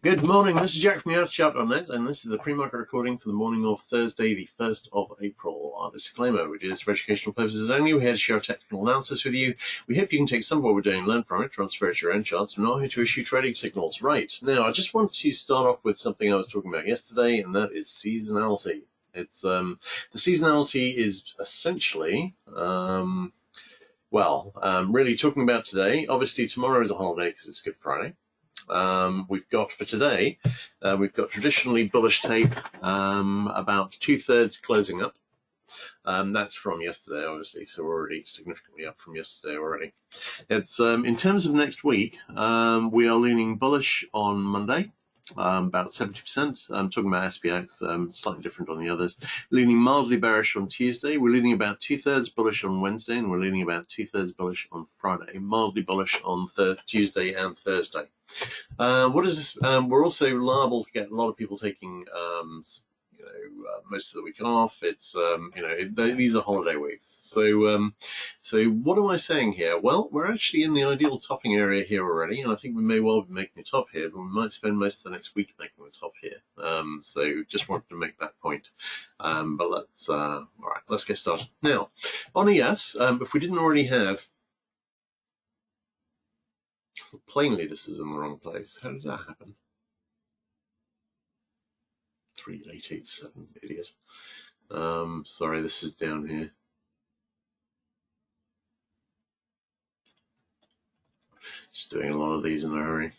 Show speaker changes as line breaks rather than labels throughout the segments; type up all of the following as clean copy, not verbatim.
Good morning, this is Jack from AutoChart.net, and this is the pre-market recording for the morning of Thursday, the 1st of April. Our disclaimer, which is for educational purposes only. We're here to share technical analysis with you. We hope you can take some of what we're doing and learn from it, transfer it to your own charts. We're not here to issue trading signals. Right, now I just want to start off with something I was talking about yesterday, and that is seasonality. It's the seasonality is essentially really talking about today. Obviously tomorrow is a holiday because it's Good Friday. We've got for today, we've got traditionally bullish tape, about 2/3 closing up. That's from yesterday, obviously, so we're already significantly up from yesterday already. It's in terms of next week, we are leaning bullish on Monday. About 70%. I'm talking about SPX, slightly different on the others. Leaning mildly bearish on Tuesday. We're leaning about 2/3 bullish on Wednesday, and we're leaning about 2/3 bullish on Friday. Mildly bullish on Tuesday and Thursday. What is this? We're also liable to get a lot of people taking most of the week off. It's these are holiday weeks. So what am I saying here? Well, we're actually in the ideal topping area here already, and I think we may well be making a top here, but we might spend most of the next week making the top here. So just wanted to make that point. But let's all right, let's get started now. On ES, if we didn't already have. Plainly, this is in the wrong place. How did that happen? 3887, idiot. Sorry, this is down here. Just doing a lot of these in a hurry.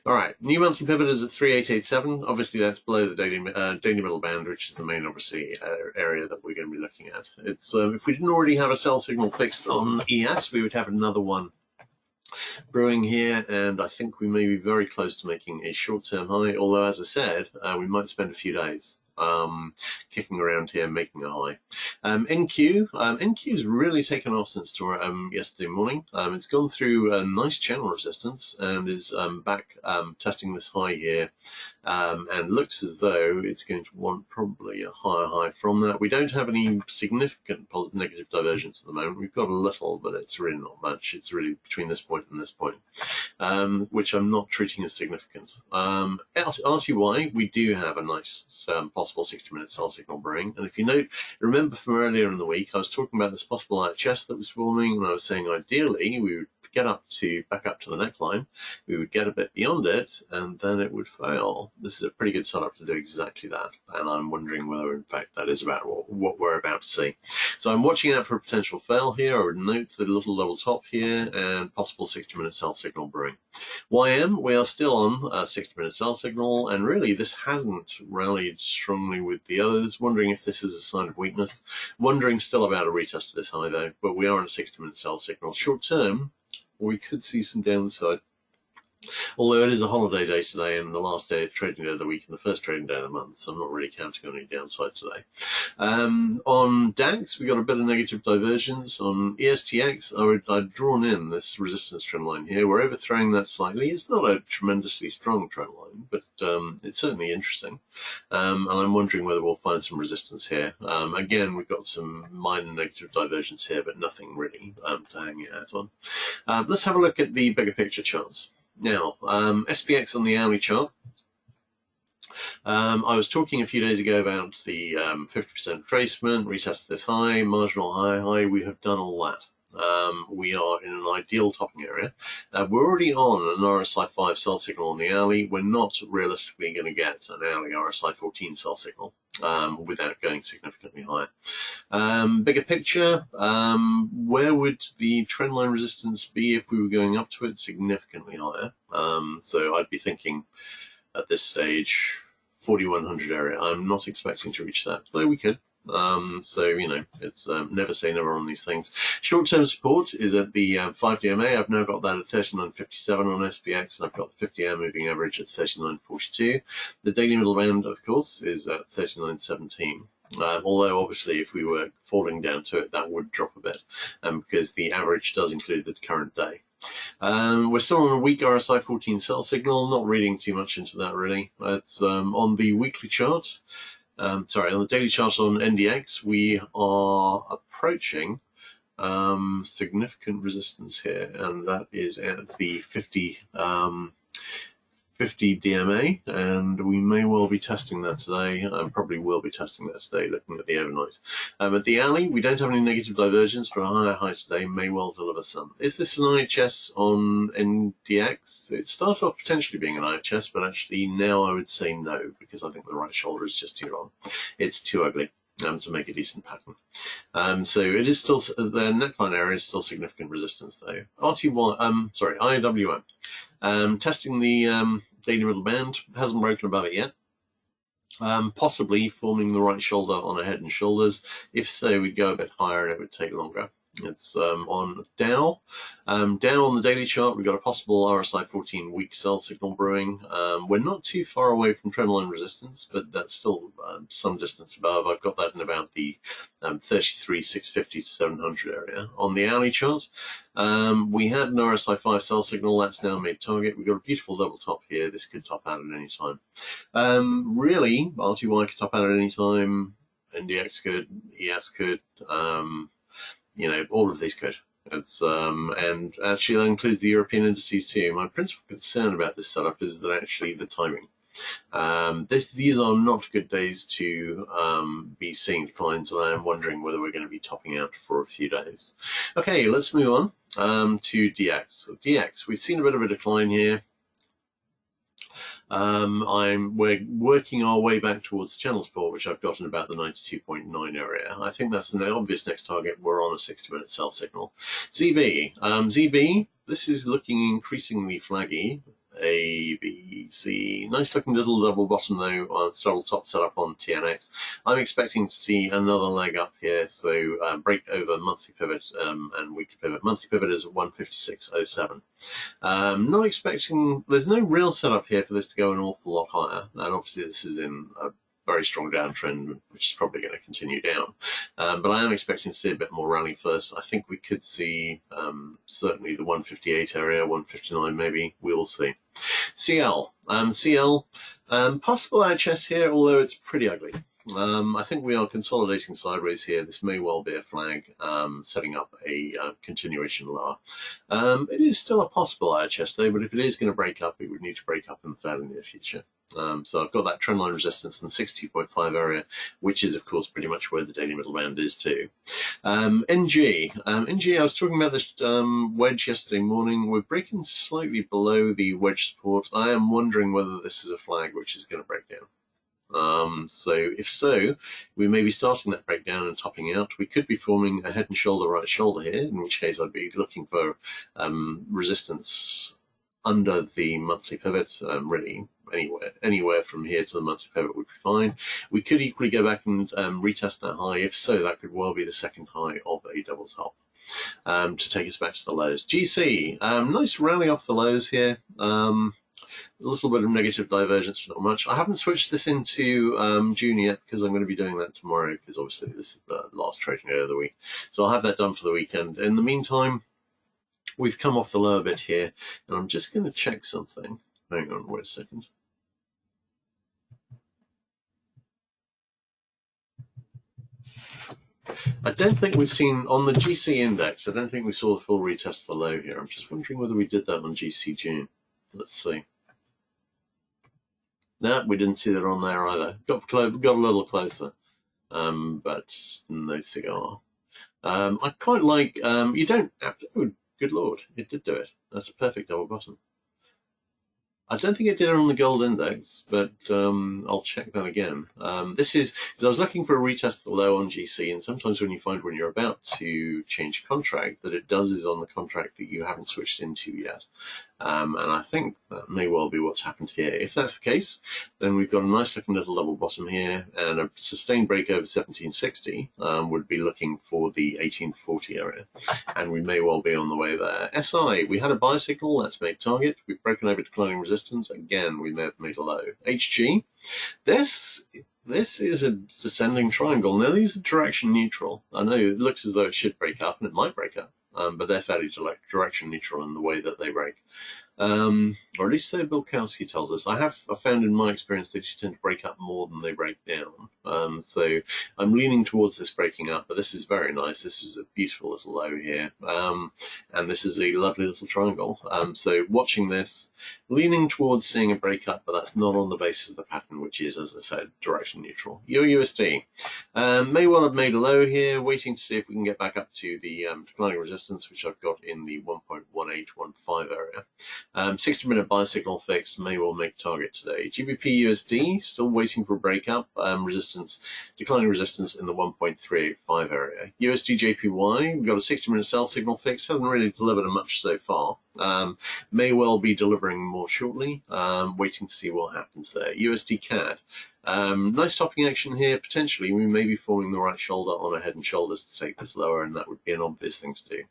All right, new monthly pivot is at 3887. Obviously, that's below the daily middle band, which is the main, obviously, area that we're going to be looking at. It's if we didn't already have a sell signal fixed on ES, we would have another one brewing here, and I think we may be very close to making a short-term high, although as I said, we might spend a few days kicking around here, making a high. NQ's really taken off since yesterday morning. It's gone through a nice channel resistance and is back testing this high here, and looks as though it's going to want probably a higher high from that. We don't have any significant negative divergence at the moment. We've got a little, but it's really not much. It's really between this point and this point, which I'm not treating as significant. RTY, we do have a nice possible 60-minute sell signal brewing, and if you remember from earlier in the week, I was talking about this possible chest that was forming, and I was saying ideally we would get back up to the neckline, we would get a bit beyond it, and then it would fail. This is a pretty good setup to do exactly that, and I'm wondering whether in fact that is about what we're about to see. So I'm watching out for a potential fail here. I would note the little level top here and possible 60-minute sell signal brewing. YM, we are still on a 60-minute sell signal, and really this hasn't rallied strongly with the others. Wondering if this is a sign of weakness. Wondering still about a retest of this high though, but we are on a 60-minute sell signal. Short term, we could see some downside. Although it is a holiday day today and the last day of trading day of the week and the first trading day of the month, so I'm not really counting on any downside today. On DAX, we got a bit of negative divergence. On ESTX, I'd drawn in this resistance trend line here. We're overthrowing that slightly. It's not a tremendously strong trend line, but it's certainly interesting. And I'm wondering whether we'll find some resistance here. Again, we've got some minor negative divergence here, but nothing really to hang your hat on. Let's have a look at the bigger picture charts. Now, SPX on the hourly chart. I was talking a few days ago about the 50% retracement, retest this high, marginal high. We have done all that. We are in an ideal topping area. We're already on an RSI 5 sell signal on the hourly. We're not realistically going to get an hourly RSI 14 sell signal without going significantly higher. Bigger picture, where would the trendline resistance be if we were going up to it? Significantly higher. So I'd be thinking at this stage 4100 area. I'm not expecting to reach that, though we could. So, it's never say never on these things. Short-term support is at the 5-DMA. I've now got that at 39.57 on SPX, and I've got the 50-hour moving average at 39.42. The daily middle band, of course, is at 39.17. Although, obviously, if we were falling down to it, that would drop a bit, because the average does include the current day. We're still on a weak RSI 14 sell signal, not reading too much into that, really. It's on the weekly chart. On the daily chart on NDX, we are approaching significant resistance here, and that is at the 50 50 DMA, and we may well be testing that today. Probably will be testing that today, looking at the overnight. At the alley, we don't have any negative divergence, but a higher high today may well deliver some. Is this an IHS on NDX? It started off potentially being an IHS, but actually now I would say no, because I think the right shoulder is just too long. It's too ugly. To make a decent pattern. So it is still, the neckline area is still significant resistance though. IWM. Testing the daily middle band, hasn't broken above it yet. Possibly forming the right shoulder on a head and shoulders. If so, we'd go a bit higher and it would take longer. It's on Dow. Down on the daily chart, we've got a possible RSI 14 week sell signal brewing. We're not too far away from trendline resistance, but that's still some distance above. I've got that in about the 33, 650 to 700 area. On the hourly chart, we had an RSI 5 sell signal. That's now made target. We've got a beautiful double top here. This could top out at any time. Really, RTY could top out at any time. NDX could, ES could. All of these could. And actually that includes the European indices too. My principal concern about this setup is that actually the timing. These are not good days to be seeing declines, and I am wondering whether we're going to be topping out for a few days. Okay, let's move on to DX. So DX, we've seen a bit of a decline here. We're working our way back towards the channel support, which I've got in about the 92.9 area. I think that's the obvious next target. We're on a 60-minute sell signal. ZB, this is looking increasingly flaggy. A, B, C. Nice looking little double bottom though, on double top setup on TNX. I'm expecting to see another leg up here, so break over monthly pivot and weekly pivot. Monthly pivot is at 156.07. Not expecting, there's no real setup here for this to go an awful lot higher, and obviously this is in a very strong downtrend, which is probably going to continue down. But I am expecting to see a bit more rally first. I think we could see certainly the 158 area, 159 maybe. We will see. CL. Possible IHS here, although it's pretty ugly. I think we are consolidating sideways here. This may well be a flag setting up a continuation lower. It is still a possible IHS though, but if it is going to break up, it would need to break up in the fairly near future. So I've got that trendline resistance in the 62.5 area, which is of course pretty much where the daily middle band is too. NG, I was talking about this wedge yesterday morning. We're breaking slightly below the wedge support. I am wondering whether this is a flag which is going to break down. So if so, we may be starting that breakdown and topping out. We could be forming a head and shoulder, right shoulder here, in which case I'd be looking for resistance under the monthly pivot, really anywhere from here to the monthly pivot would be fine. We could equally go back and retest that high. If so, that could well be the second high of a double top to take us back to the lows. GC, nice rally off the lows here. A little bit of negative divergence, not much. I haven't switched this into June yet because I'm going to be doing that tomorrow, because obviously this is the last trading day of the week. So I'll have that done for the weekend. In the meantime, we've come off the low a bit here, and I'm just going to check something. Hang on, wait a second. I don't think we've seen, on the GC index, I don't think we saw the full retest of the low here. I'm just wondering whether we did that on GC June. Let's see. No, we didn't see that on there either. Got a little closer, but no cigar. I quite like, you don't have to, oh, good Lord, it did do it. That's a perfect double bottom. I don't think it did it on the gold index, but I'll check that again. This is, because I was looking for a retest of the low on GC, and sometimes when you find when you're about to change contract, that it does is on the contract that you haven't switched into yet. And I think that may well be what's happened here. If that's the case, then we've got a nice looking little double bottom here, and a sustained break over 1760 would be looking for the 1840 area, and we may well be on the way there. SI, we had a buy signal, that's made target. We've broken over declining resistance. Again, we may have made a low. HG, this is a descending triangle. Now, these are direction neutral. I know it looks as though it should break up, and it might break up. But they're fairly direction neutral in the way that they break. or at least so Bill Kowski tells us. I found in my experience that you tend to break up more than they break down. So I'm leaning towards this breaking up, but this is very nice. This is a beautiful little low here. And this is a lovely little triangle. So watching this, leaning towards seeing a break up, but that's not on the basis of the pattern, which is, as I said, direction neutral. USD may well have made a low here, waiting to see if we can get back up to the declining resistance, which I've got in the 1.1815 area. 60-minute buy signal fixed, may well make target today. GBP USD still waiting for a breakup. Resistance, declining resistance in the 1.385 area. USD JPY, we've got a 60-minute sell signal fixed, hasn't really delivered much so far. May well be delivering more shortly. Waiting to see what happens there. USD CAD. Nice topping action here. Potentially, we may be forming the right shoulder on a head and shoulders to take this lower, and that would be an obvious thing to do.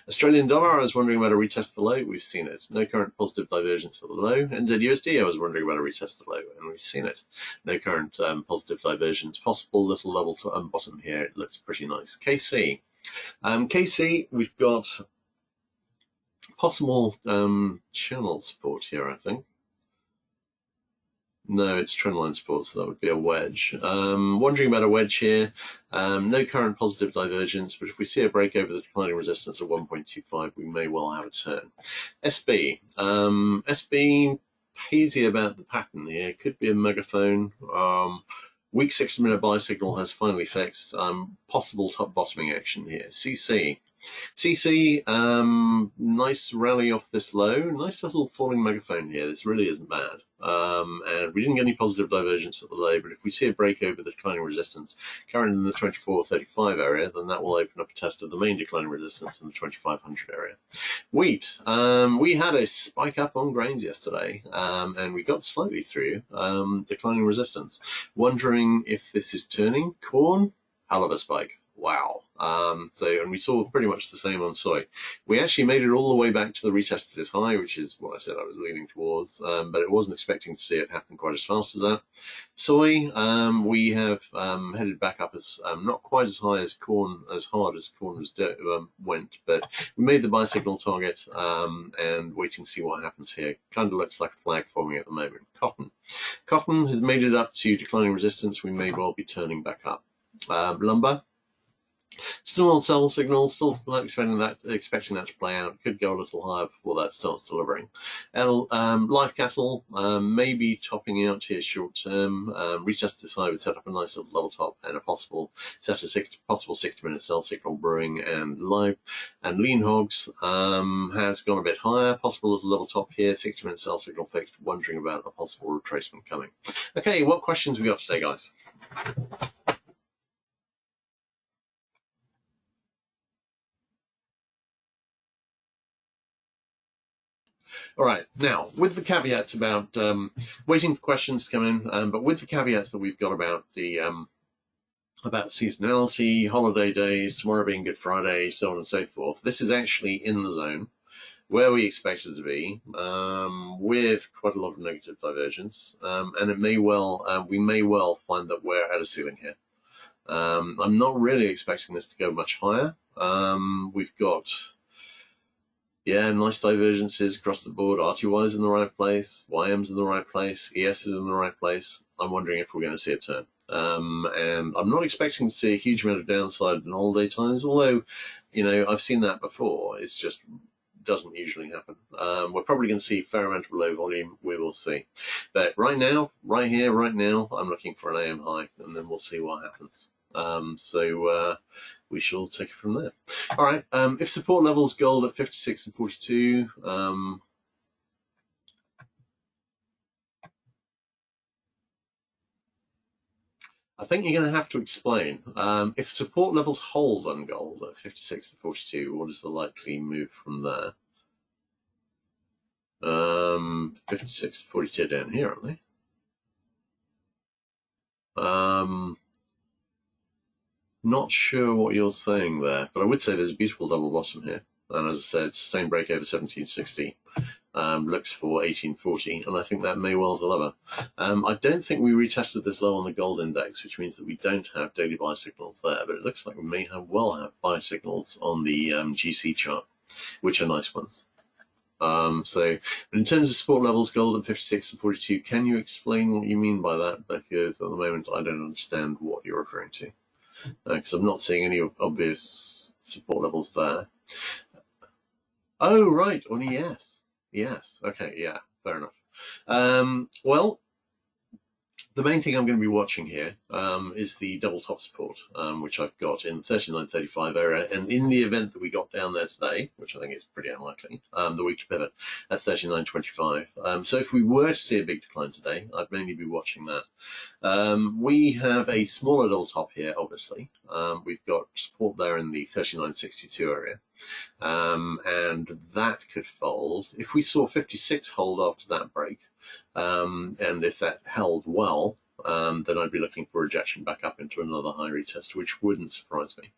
Australian dollar, I was wondering about a retest of the low. We've seen it. No current positive divergence at the low. NZUSD, I was wondering about a retest of the low, and we've seen it. No current positive divergence. Possible little level to bottom here. It looks pretty nice. KC. KC, we've got possible channel support here, I think. No, it's trendline support, so that would be a wedge. Wondering about a wedge here. No current positive divergence, but if we see a break over the declining resistance of 1.25, we may well have a turn. SB. SB, hazy about the pattern here. Could be a megaphone. Weak 60-minute buy signal has finally fixed. Possible top bottoming action here. CC. CC, nice rally off this low. Nice little falling megaphone here. This really isn't bad. And we didn't get any positive divergence at the low, but if we see a break over the declining resistance, current in the 2435 area, then that will open up a test of the main declining resistance in the 2500 area. Wheat, we had a spike up on grains yesterday, and we got slightly through declining resistance. Wondering if this is turning. Corn, hell of a spike. Wow. And we saw pretty much the same on soy. We actually made it all the way back to the retest of this high, which is what I said I was leaning towards, but it wasn't expecting to see it happen quite as fast as that. Soy, we have headed back up as not quite as high as corn, as hard as corn was went, but we made the buy signal target and waiting to see what happens here. Kind of looks like a flag forming at the moment. Cotton has made it up to declining resistance. We may well be turning back up. Lumber. Still on sell signals, still expecting that to play out. Could go a little higher before that starts delivering. Live cattle may be topping out here short term. Retest this high would set up a nice little level top and a possible 60-minute sell signal brewing. And live and lean hogs has gone a bit higher. Possible little level top here. 60-minute sell signal fixed. Wondering about a possible retracement coming. Okay, what questions we got today, guys? All right, now, with the caveats about waiting for questions to come in, but with the caveats that we've got about the about seasonality, holiday days, tomorrow being Good Friday, so on and so forth, this is actually in the zone where we expect it to be, with quite a lot of negative divergence, and it may well, we may well find that we're at a ceiling here. I'm not really expecting this to go much higher. We've got... yeah, nice divergences across the board. RTY is in the right place, YM's in the right place, ES is in the right place. I'm wondering if we're going to see a turn. And I'm not expecting to see a huge amount of downside in holiday times, although, you know, I've seen that before. It's just doesn't usually happen. We're probably going to see a fair amount of low volume. We will see. But right now, right here, right now, I'm looking for an AM high, and then we'll see what happens. We shall take it from there. All right. If support levels gold at 56 and 42, I think you're going to have to explain. If support levels hold on gold at 56 and 42, what is the likely move from there? 56 and 42 down here, aren't they? Not sure what you're saying there, but I would say there's a beautiful double bottom here. And as I said, sustained break over 1760. Looks for 1840, and I think that may well deliver. I don't think we retested this low on the gold index, which means that we don't have daily buy signals there, but it looks like we may well have buy signals on the GC chart, which are nice ones. So in terms of support levels, gold at 56 and 42, can you explain what you mean by that? Because at the moment I don't understand what you're referring to, because I'm not seeing any obvious support levels there. Oh, right, on ES. Yes, okay, yeah, fair enough. Well, the main thing I'm going to be watching here is the double top support, which I've got in 39.35 area. And in the event that we got down there today, which I think is pretty unlikely, the weekly pivot at 39.25. So if we were to see a big decline today, I'd mainly be watching that. We have a smaller double top here, obviously. We've got support there in the 39.62 area. And that could fold. If we saw 56 hold after that break, and if that held well, then I'd be looking for rejection back up into another high retest, which wouldn't surprise me.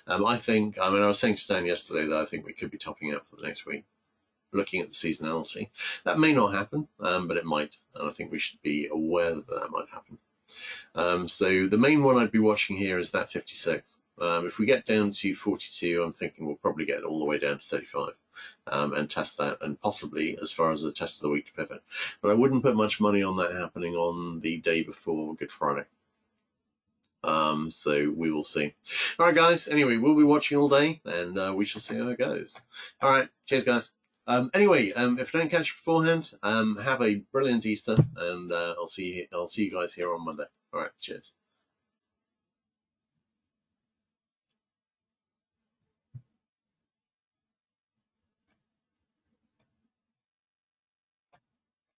I was saying to Stan yesterday that I think we could be topping out for the next week, looking at the seasonality. That may not happen, but it might, and I think we should be aware that that might happen. So the main one I'd be watching here is that 56. If we get down to 42, I'm thinking we'll probably get all the way down to 35 and test that, and possibly as far as the test of the week to pivot. But I wouldn't put much money on that happening on the day before Good Friday. So we will see. All right, guys. Anyway, we'll be watching all day, and we shall see how it goes. All right. Cheers, guys. Anyway, if I don't catch you beforehand, have a brilliant Easter, and I'll see you guys here on Monday. All right. Cheers.